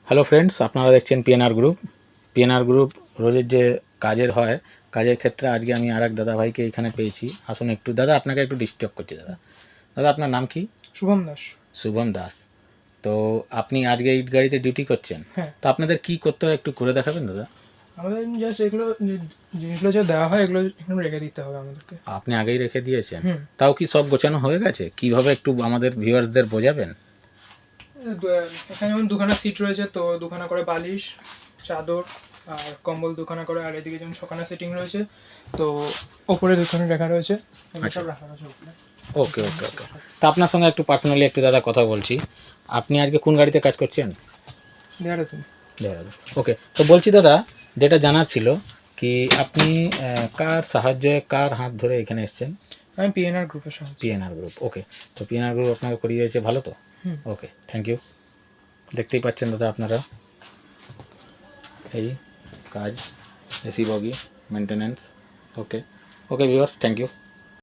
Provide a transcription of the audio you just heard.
Hello friends, আপনারা দেখছেন PNR group রোজের যে কাজের ক্ষেত্রে আজকে আমি আর এক দাদা ভাইকে এখানে পেয়েছি। আসুন একটু দাদা, আপনাকে একটু ডিস্টার্ব করছি দাদা। দাদা আপনার নাম কি? শুভম দাস। শুভম দাস। তো আপনি আজকে ইট গাড়িতে ডিউটি করছেন। হ্যাঁ। তো আপনাদের কি করতে হয় একটু করে দেখাবেন দাদা? আমাদের জাস্ট এগুলো জিনিসগুলো যে দেওয়া হয় এগুলো এখানে রেখে দিতে হবে আমাদেরকে। আপনি আগেই রেখে দিয়েছেন? হুম। তাও কি সব গোছানো হয়ে গেছে? কিভাবে একটু আমাদের ভিউয়ার্সদের বোঝাবেন? এখানে যেমন দুখানা সিট রয়েছে, তো দুখানা করে বালিশ, চাদর আর কম্বল দুখানা করে, আর এদিকে যেমন ছখানা সিটিং রয়েছে, তো ওপরে দুখানা রাখা রয়েছে, এগুলো সব রাখা রয়েছে ওপরে। ওকে ওকে ওকে। তা আপনার সঙ্গে একটু পার্সোনালি একটু দাদা কথা বলছি। আপনি আজকে কোন গাড়িতে কাজ করছেন? দেখাতে ওকে, তো বলছি দাদা, যেটা জানার ছিল কি আপনি কার সাহায্যে কার হাত ধরে এখানে এসেছেন? আমি পিএনআর গ্রুপের সাহায্যে। PNR group, okay. তো পিএনআর গ্রুপ আপনাকে করিয়েছে, ভালো তো? Okay, thank you. দেখতেই পাচ্ছেন দাদা আপনারা, এই কাজ, এসি বগি maintenance. Okay okay viewers, thank you.